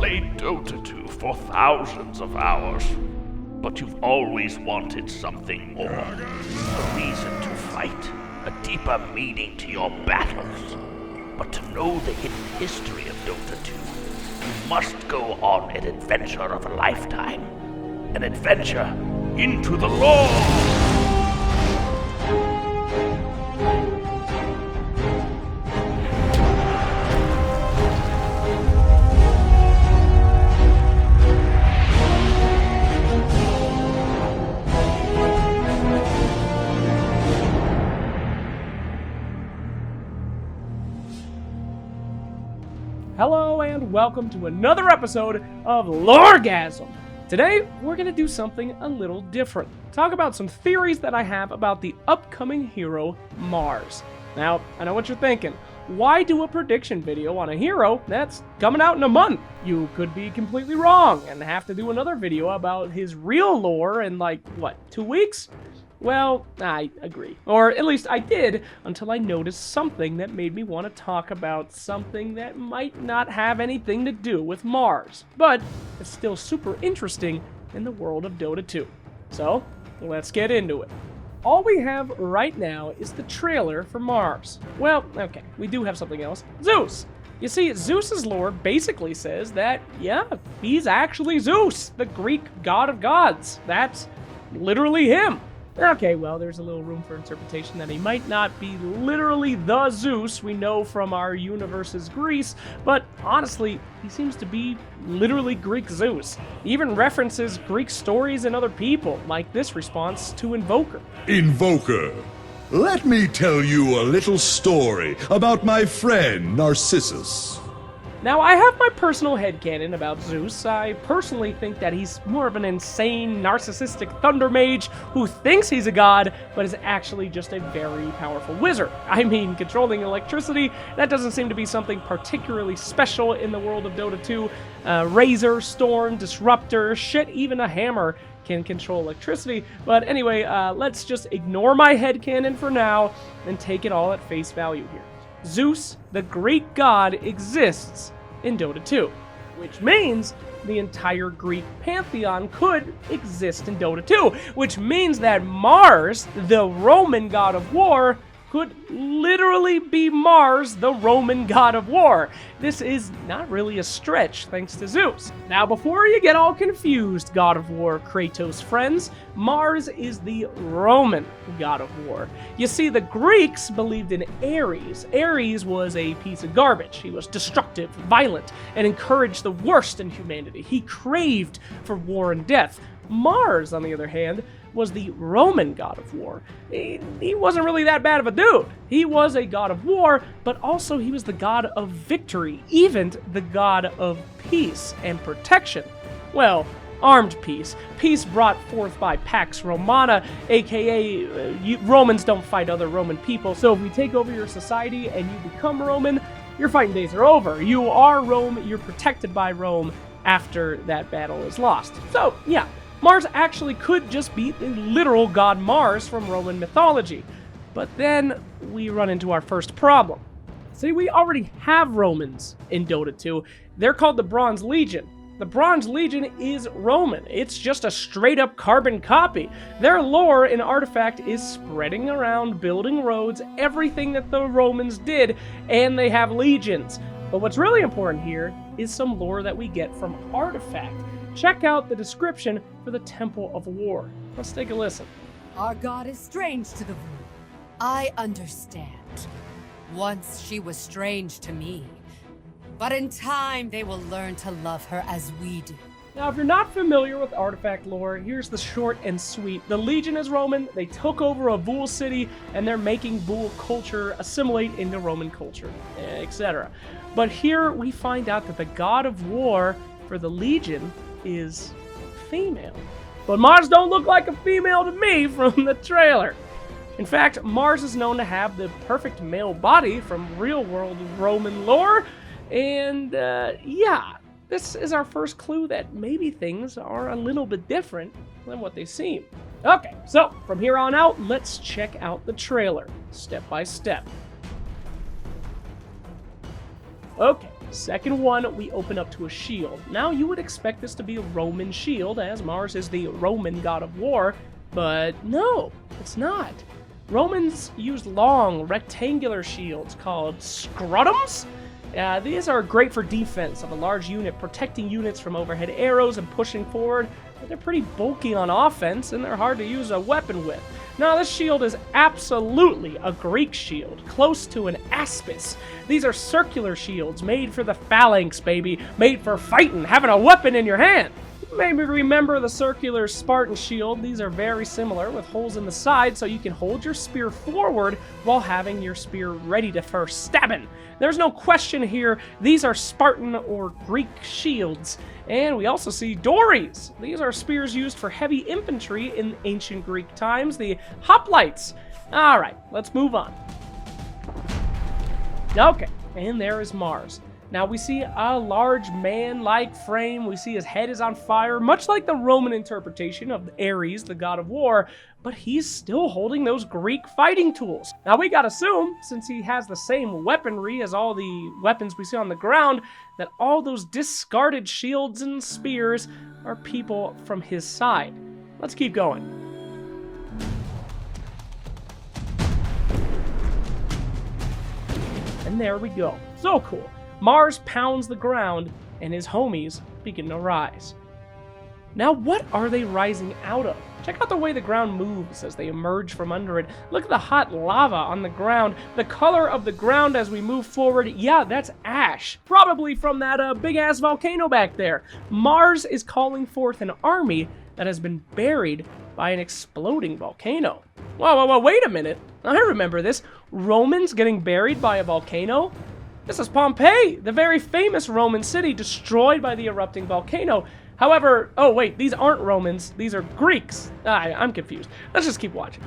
played Dota 2 for thousands of hours, but you've always wanted something more. A reason to fight, a deeper meaning to your battles. But to know the hidden history of Dota 2, you must go on an adventure of a lifetime. An adventure into the lore! Hello and welcome to another episode of LOREGASM. Today, we're going to do something a little different. Talk about some theories that I have about the upcoming hero, Mars. Now, I know what you're thinking. Why do a prediction video on a hero that's coming out in a month? You could be completely wrong and have to do another video about his real lore in 2 weeks? Well, I agree. Or at least I did, until I noticed something that made me want to talk about something that might not have anything to do with Mars, but it's still super interesting in the world of Dota 2. So, let's get into it. All we have right now is the trailer for Mars. Well, okay, we do have something else. Zeus! You see, Zeus's lore basically says that, yeah, he's actually Zeus, the Greek god of gods. That's literally him. Okay, well, there's a little room for interpretation that he might not be literally the Zeus we know from our universe's Greece, but honestly, he seems to be literally Greek Zeus. He even references Greek stories and other people, like this response to Invoker. Invoker, let me tell you a little story about my friend Narcissus. Now, I have my personal headcanon about Zeus. I personally think that he's more of an insane, narcissistic thunder mage who thinks he's a god, but is actually just a very powerful wizard. I mean, controlling electricity, that doesn't seem to be something particularly special in the world of Dota 2. Razor, Storm, Disruptor, shit, even a hammer can control electricity. But anyway, let's just ignore my headcanon for now and take it all at face value here. Zeus, the Greek god, exists in Dota 2, which means the entire Greek pantheon could exist in Dota 2, which means that Mars, the Roman god of war, could literally be Mars, the Roman god of war. This is not really a stretch, thanks to Zeus. Now, before you get all confused, God of War Kratos friends, Mars is the Roman god of war. You see, the Greeks believed in Ares. Ares was a piece of garbage. He was destructive, violent, and encouraged the worst in humanity. He craved for war and death. Mars, on the other hand, was the Roman god of war. He wasn't really that bad of a dude. He was a god of war, but also he was the god of victory, even the god of peace and protection. Well, armed peace. Peace brought forth by Pax Romana, aka Romans don't fight other Roman people, so if we take over your society and you become Roman, your fighting days are over. You are Rome, you're protected by Rome after that battle is lost. So, yeah. Mars actually could just be the literal god Mars from Roman mythology. But then we run into our first problem. See, we already have Romans in Dota 2. They're called the Bronze Legion. The Bronze Legion is Roman. It's just a straight-up carbon copy. Their lore and artifact is spreading around, building roads, everything that the Romans did, and they have legions. But what's really important here is some lore that we get from artifact. Check out the description for the Temple of War. Let's take a listen. Our god is strange to the Vu. I understand. Once she was strange to me. But in time, they will learn to love her as we do. Now, if you're not familiar with artifact lore, here's the short and sweet. The Legion is Roman, they took over a Vul city, and they're making Vul culture assimilate into Roman culture, etc. But here we find out that the god of war for the Legion is female. But Mars don't look like a female to me from the trailer. In fact, Mars is known to have the perfect male body from real-world Roman lore, and yeah, this is our first clue that maybe things are a little bit different than what they seem. Okay, so from here on out, let's check out the trailer, step by step. Okay, Second one, we open up to a shield. Now, you would expect this to be a Roman shield, as Mars is the Roman god of war, but no, it's not. Romans used long, rectangular shields called scrutums. These are great for defense of a large unit, protecting units from overhead arrows and pushing forward, but they're pretty bulky on offense, and they're hard to use a weapon with. Now, this shield is absolutely a Greek shield, close to an aspis. These are circular shields made for the phalanx, baby, made for fighting, having a weapon in your hand. Maybe remember the circular Spartan shield. These are very similar, with holes in the side so you can hold your spear forward while having your spear ready to first stabbing. There's no question here, these are Spartan or Greek shields. And we also see dories. These are spears used for heavy infantry in ancient Greek times, the hoplites. Alright, let's move on. Okay, and there is Mars. Now we see a large man-like frame, we see his head is on fire, much like the Roman interpretation of Ares, the god of war, but he's still holding those Greek fighting tools. Now we gotta assume, since he has the same weaponry as all the weapons we see on the ground, that all those discarded shields and spears are people from his side. Let's keep going. And there we go. So cool. Mars pounds the ground, and his homies begin to rise. Now, what are they rising out of? Check out the way the ground moves as they emerge from under it. Look at the hot lava on the ground. The color of the ground as we move forward, yeah, that's ash. Probably from that big-ass volcano back there. Mars is calling forth an army that has been buried by an exploding volcano. Whoa, wait a minute. I remember this. Romans getting buried by a volcano? This is Pompeii, the very famous Roman city destroyed by the erupting volcano. However, oh wait, these aren't Romans, these are Greeks. I'm confused. Let's just keep watching.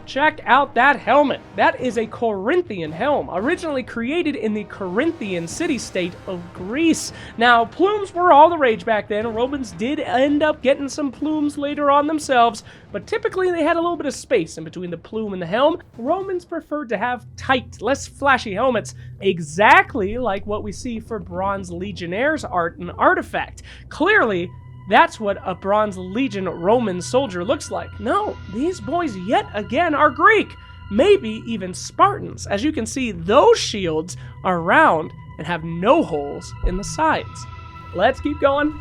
Check out that helmet. That is a Corinthian helm, originally created in the Corinthian city-state of Greece. Now, plumes were all the rage back then. Romans did end up getting some plumes later on themselves, but typically they had a little bit of space in between the plume and the helm. Romans preferred to have tight, less flashy helmets, exactly like what we see for Bronze Legionnaires' art and artifact. Clearly, that's what a Bronze Legion Roman soldier looks like. No, these boys yet again are Greek, maybe even Spartans. As you can see, those shields are round and have no holes in the sides. Let's keep going.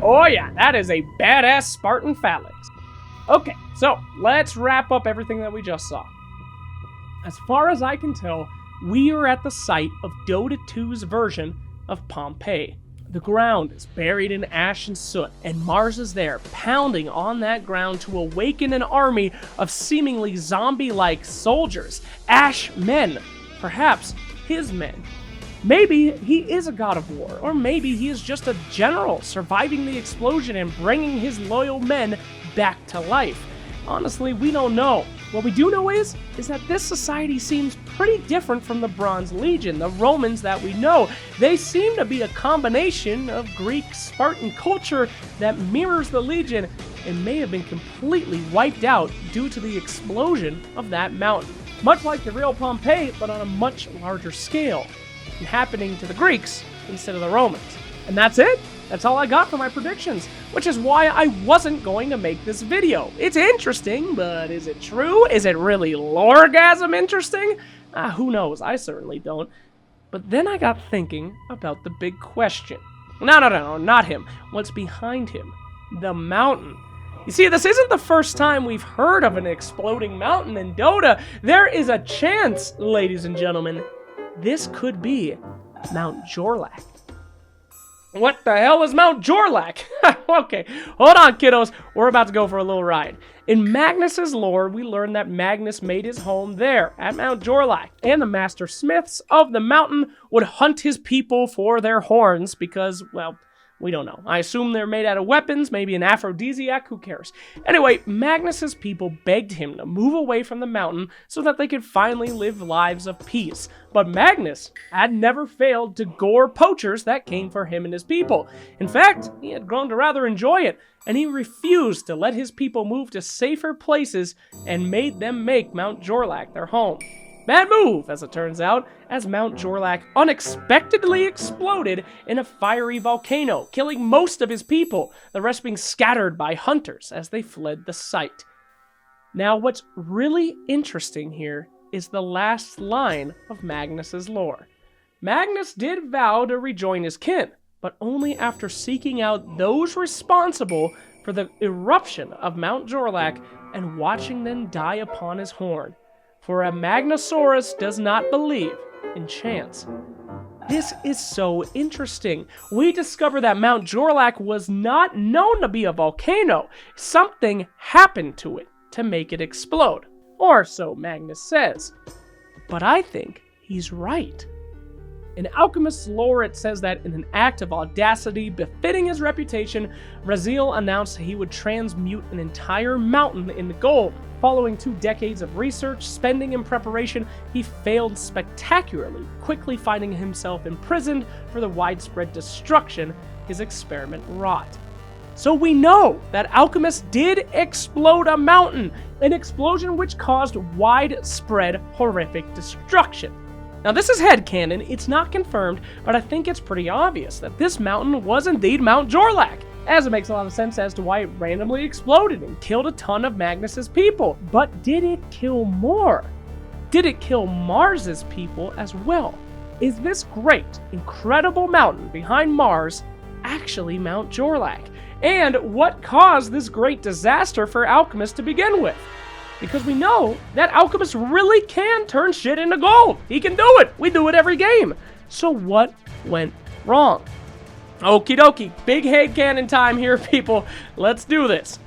Oh yeah, that is a badass Spartan phalanx. Okay, so let's wrap up everything that we just saw. As far as I can tell, we are at the site of Dota 2's version of Pompeii. The ground is buried in ash and soot, and Mars is there, pounding on that ground to awaken an army of seemingly zombie-like soldiers, ash men, perhaps his men. Maybe he is a god of war, or maybe he is just a general surviving the explosion and bringing his loyal men back to life. Honestly, we don't know. What we do know is that this society seems pretty different from the Bronze Legion, the Romans that we know. They seem to be a combination of Greek Spartan culture that mirrors the Legion and may have been completely wiped out due to the explosion of that mountain. Much like the real Pompeii, but on a much larger scale, and happening to the Greeks instead of the Romans. And that's it. That's all I got for my predictions, which is why I wasn't going to make this video. It's interesting, but is it true? Is it really LOREGASM interesting? Who knows? I certainly don't. But then I got thinking about the big question. No, not him. What's behind him? The mountain. You see, this isn't the first time we've heard of an exploding mountain in Dota. There is a chance, ladies and gentlemen, this could be Mount Jorlak. What the hell is Mount Jorlak? Okay, hold on, kiddos. We're about to go for a little ride. In Magnus's lore, we learn that Magnus made his home there, at Mount Jorlak, and the master smiths of the mountain would hunt his people for their horns because, well, We don't know. I assume they're made out of weapons, maybe an aphrodisiac, who cares? Anyway, Magnus's people begged him to move away from the mountain so that they could finally live lives of peace. But Magnus had never failed to gore poachers that came for him and his people. In fact, he had grown to rather enjoy it, and he refused to let his people move to safer places and made them make Mount Jorlak their home. Bad move, as it turns out, as Mount Jorlak unexpectedly exploded in a fiery volcano, killing most of his people, the rest being scattered by hunters as they fled the site. Now, what's really interesting here is the last line of Magnus's lore. Magnus did vow to rejoin his kin, but only after seeking out those responsible for the eruption of Mount Jorlak and watching them die upon his horn. For a Magnosaurus does not believe in chance. This is so interesting. We discover that Mount Jorlak was not known to be a volcano. Something happened to it to make it explode. Or so Magnus says. But I think he's right. In alchemist's lore, it says that in an act of audacity befitting his reputation, Raziel announced he would transmute an entire mountain into gold. Following 2 decades of research, spending, and preparation, he failed spectacularly, quickly finding himself imprisoned for the widespread destruction his experiment wrought. So we know that Alchemist did explode a mountain, an explosion which caused widespread horrific destruction. Now this is headcanon, it's not confirmed, but I think it's pretty obvious that this mountain was indeed Mount Jorlak, as it makes a lot of sense as to why it randomly exploded and killed a ton of Magnus's people. But did it kill more? Did it kill Mars's people as well? Is this great, incredible mountain behind Mars actually Mount Jorlak? And what caused this great disaster for Alchemist to begin with? Because we know that Alchemist really can turn shit into gold. He can do it. We do it every game. So what went wrong? Okie dokie. Big headcanon time here, people. Let's do this.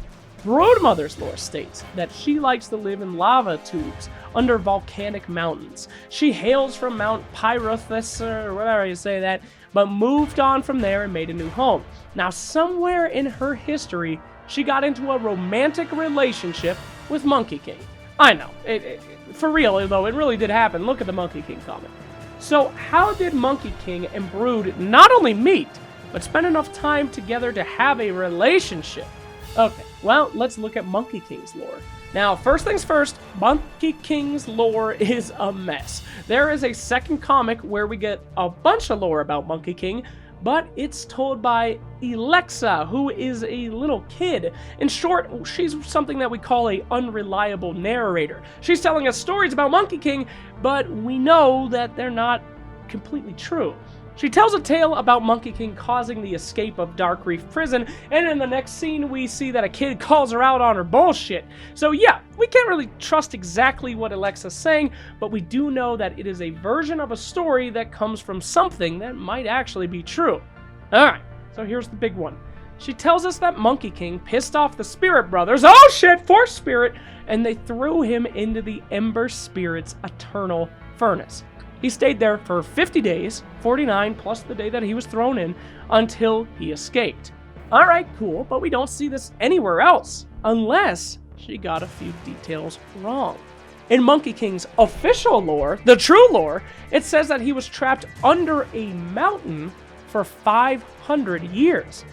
Broodmother's lore states that she likes to live in lava tubes under volcanic mountains. She hails from Mount Pyrothus, or whatever you say that, but moved on from there and made a new home. Now, somewhere in her history, she got into a romantic relationship with Monkey King. I know, for real though, it really did happen. Look at the Monkey King comment. So how did Monkey King and Brood not only meet, but spend enough time together to have a relationship? Okay, well, let's look at Monkey King's lore. Now, first things first, Monkey King's lore is a mess. There is a second comic where we get a bunch of lore about Monkey King, but it's told by Alexa, who is a little kid. In short, she's something that we call a unreliable narrator. She's telling us stories about Monkey King, but we know that they're not completely true. She tells a tale about Monkey King causing the escape of Dark Reef Prison, and in the next scene we see that a kid calls her out on her bullshit. So yeah, we can't really trust exactly what Alexa's saying, but we do know that it is a version of a story that comes from something that might actually be true. Alright, so here's the big one. She tells us that Monkey King pissed off the Spirit Brothers, oh shit, Force Spirit, and they threw him into the Ember Spirit's eternal furnace. He stayed there for 50 days, 49 plus the day that he was thrown in, until he escaped. Alright, cool, but we don't see this anywhere else, unless she got a few details wrong. In Monkey King's official lore, the true lore, it says that he was trapped under a mountain for 500 years.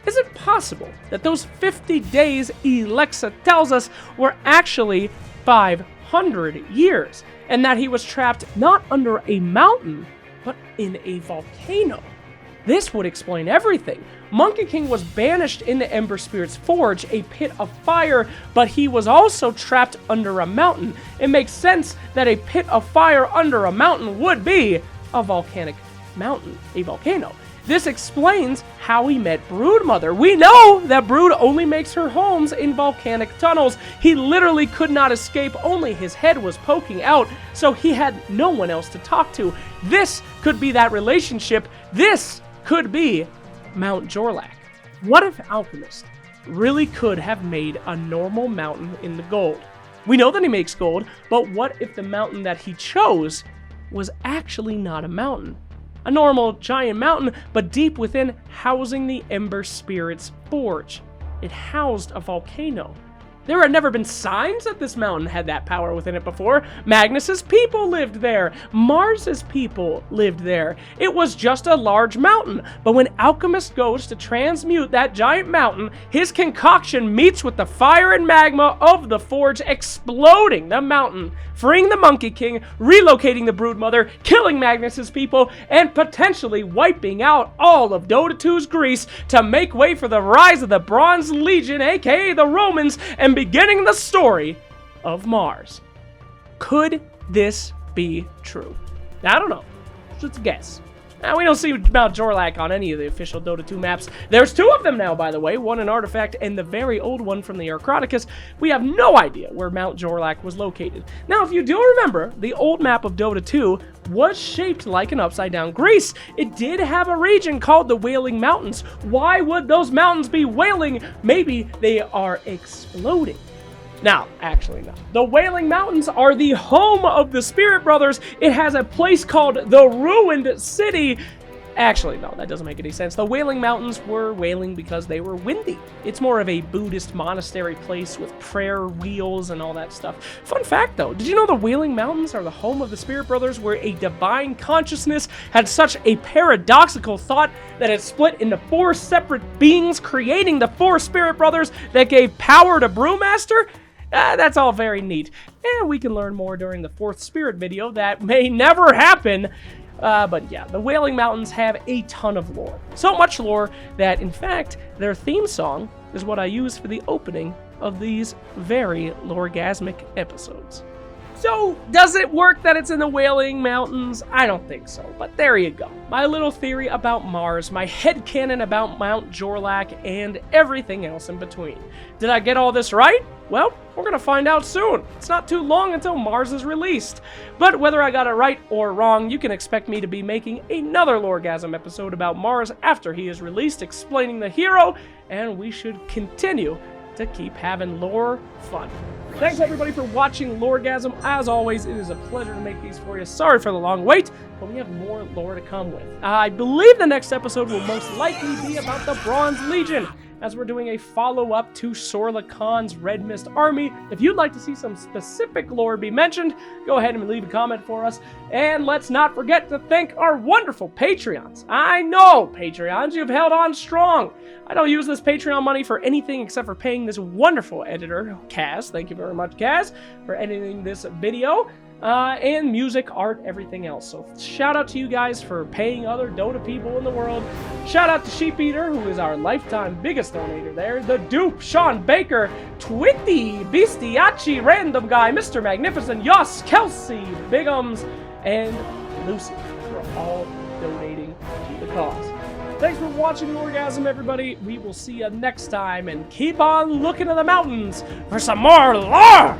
Is it possible that those 50 days Alexa tells us were actually 500 years? And that he was trapped not under a mountain, but in a volcano? This would explain everything. Monkey King was banished into Ember Spirit's Forge, a pit of fire, but he was also trapped under a mountain. It makes sense that a pit of fire under a mountain would be a volcanic mountain, a volcano. This explains how he met Broodmother. We know that Brood only makes her homes in volcanic tunnels. He literally could not escape, only his head was poking out, so he had no one else to talk to. This could be that relationship. This could be Mount Jorlak. What if Alchemist really could have made a normal mountain in the gold? We know that he makes gold, but what if the mountain that he chose was actually not a mountain? a normal giant mountain, but deep within, housing the Ember Spirit's forge. It housed a volcano. There had never been signs that this mountain had that power within it before. Magnus's people lived there. Mars's people lived there. It was just a large mountain. But when Alchemist goes to transmute that giant mountain, his concoction meets with the fire and magma of the forge, exploding the mountain, freeing the Monkey King, relocating the Broodmother, killing Magnus's people, and potentially wiping out all of Dota 2's Greece to make way for the rise of the Bronze Legion, aka the Romans, and beginning the story of Mars. Could this be true? I don't know. Just a guess. Now, we don't see Mount Jorlak on any of the official Dota 2 maps. There's two of them now, by the way, one an artifact and the very old one from the Archronicus. We have no idea where Mount Jorlak was located. Now, if you do remember, the old map of Dota 2 was shaped like an upside-down Greece. It did have a region called the Wailing Mountains. Why would those mountains be wailing? Maybe they are exploding. Now, actually no. The Wailing Mountains are the home of the Spirit Brothers. It has a place called the Ruined City. Actually, no, that doesn't make any sense. The Wailing Mountains were wailing because they were windy. It's more of a Buddhist monastery place with prayer wheels and all that stuff. Fun fact, though, did you know the Wailing Mountains are the home of the Spirit Brothers, where a divine consciousness had such a paradoxical thought that it split into 4 separate beings, creating the 4 Spirit Brothers that gave power to Brewmaster? That's all very neat. And we can learn more during the 4th Spirit video. That may never happen. But yeah, the Wailing Mountains have a ton of lore. So much lore that, in fact, their theme song is what I use for the opening of these very loregasmic episodes. So, does it work that it's in the Wailing Mountains? I don't think so, but there you go. My little theory about Mars, my headcanon about Mount Jorlak, and everything else in between. Did I get all this right? Well, we're gonna find out soon. It's not too long until Mars is released. But whether I got it right or wrong, you can expect me to be making another Loregasm episode about Mars after he is released, explaining the hero, and we should continue to keep having lore fun. Thanks everybody for watching Loregasm. As always, it is a pleasure to make these for you. Sorry for the long wait, but we have more lore to come with. I believe the next episode will most likely be about the Bronze Legion, as we're doing a follow-up to Sorla Khan's Red Mist army. If you'd like to see some specific lore be mentioned, go ahead and leave a comment for us. And let's not forget to thank our wonderful Patreons. I know, Patreons, you've held on strong. I don't use this Patreon money for anything except for paying this wonderful editor, Kaz. Thank you very much, Kaz, for editing this video. And music, art, everything else. So shout out to you guys for paying other Dota people in the world. Shout out to Sheep Eater, who is our lifetime biggest donator there. The Dupe, Sean Baker, Twitty, Beastiachi, Random Guy, Mr. Magnificent, Yoss, Kelsey, Bigums, and Lucy for all donating to the cause. Thanks for watching Loregasm, everybody. We will see you next time, and keep on looking to the mountains for some more lore!